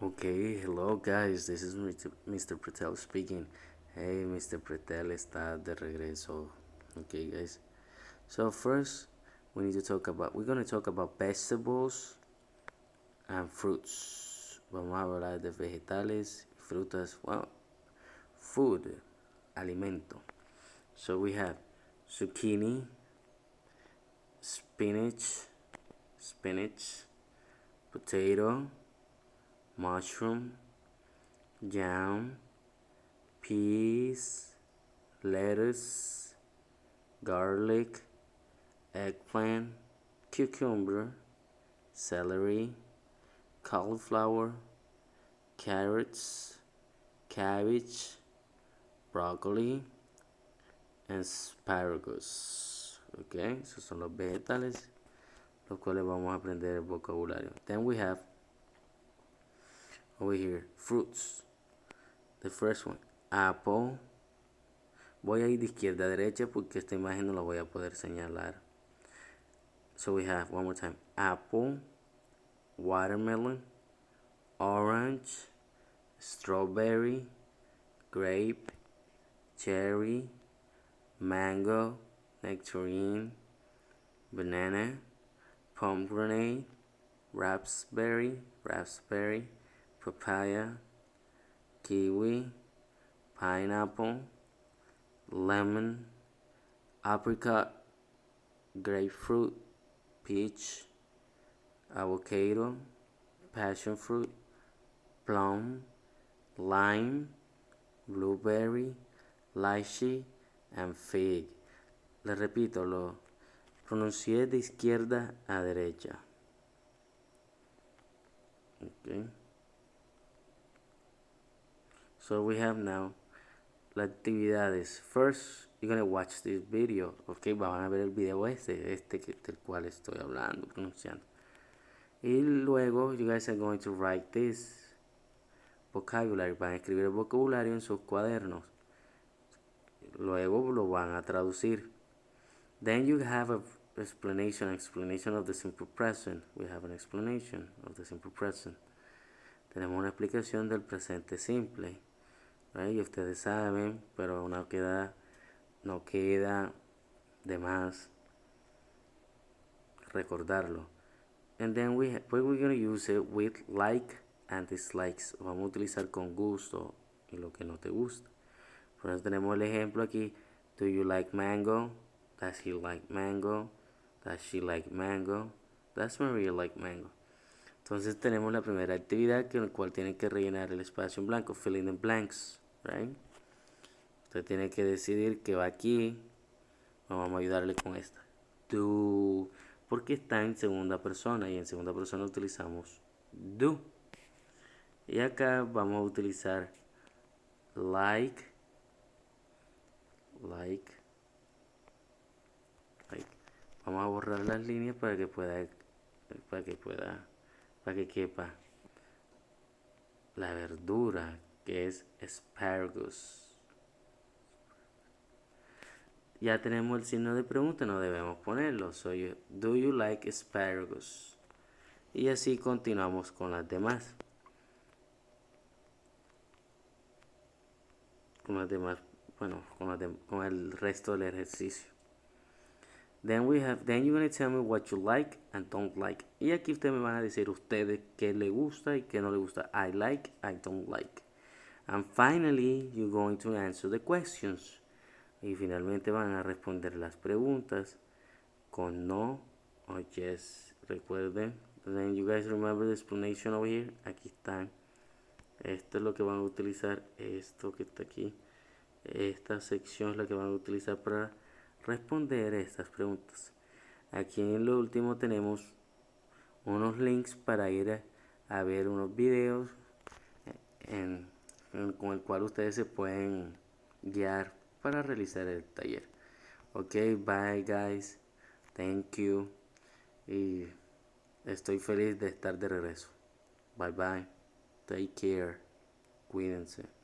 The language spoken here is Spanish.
Okay, hello guys, this is Mr. Pretel speaking. Hey, Mr. Pretel está de regreso. Okay, guys. So first, we're gonna talk about vegetables and fruits. Vamos a hablar de vegetales y frutas. Well, food, alimento. So we have zucchini, spinach, potato, mushroom, yam, peas, lettuce, garlic, eggplant, cucumber, celery, cauliflower, carrots, cabbage, broccoli, and asparagus. Okay, esos son los vegetales, los cuales vamos a aprender el vocabulario. Then we have over here fruits. The first one, apple. Voy a ir de izquierda a derecha porque esta imagen no la voy a poder señalar. So we have, one more time, apple, watermelon, orange, strawberry, grape, cherry, mango, nectarine, banana, pomegranate, raspberry, papaya, kiwi, pineapple, lemon, apricot, grapefruit, peach, avocado, passion fruit, plum, lime, blueberry, lychee, and fig. Le repito, lo pronuncié de izquierda a derecha. Okay. So we have now las actividades. First, you're gonna watch this video. Okay, van a ver el video del cual estoy hablando, pronunciando. Y luego, you guys are going to write this vocabulary. Van a escribir el vocabulario en sus cuadernos. Luego lo van a traducir. Then you have a explanation of the simple present. We have an explanation of the simple present. Tenemos una explicación del presente simple. Right? Y ustedes saben, pero no queda de más recordarlo. And then we're going to use it with like and dislikes. Vamos a utilizar con gusto y lo que no te gusta. Por eso tenemos el ejemplo aquí. Do you like mango? Does he like mango? Does she like mango? Does Maria like mango? Entonces tenemos la primera actividad con la cual tienen que rellenar el espacio en blanco. Fill in the blanks, right? Usted tiene que decidir qué va aquí. Vamos a ayudarle con esta. Do, porque está en segunda persona y en segunda persona utilizamos do. Y acá vamos a utilizar like. Vamos a borrar las líneas para que quepa la verdura, que es asparagus. Ya tenemos el signo de pregunta, no debemos ponerlo. Soy do you like asparagus? Y así continuamos con las demás. Con el resto del ejercicio. Then you're going to tell me what you like and don't like. Y aquí ustedes me van a decir ustedes qué le gusta y qué no le gusta. I like, I don't like. And finally, you're going to answer the questions. Y finalmente van a responder las preguntas con no o yes. Recuerden. Then you guys remember the explanation over here. Aquí están. Esto es lo que van a utilizar. Esto que está aquí. Esta sección es la que van a utilizar para responder estas preguntas. Aquí en lo último tenemos unos links para ir a ver unos videos con el cual ustedes se pueden guiar para realizar el taller. Ok, bye guys, thank you, y estoy feliz de estar de regreso. Bye bye, take care, cuídense.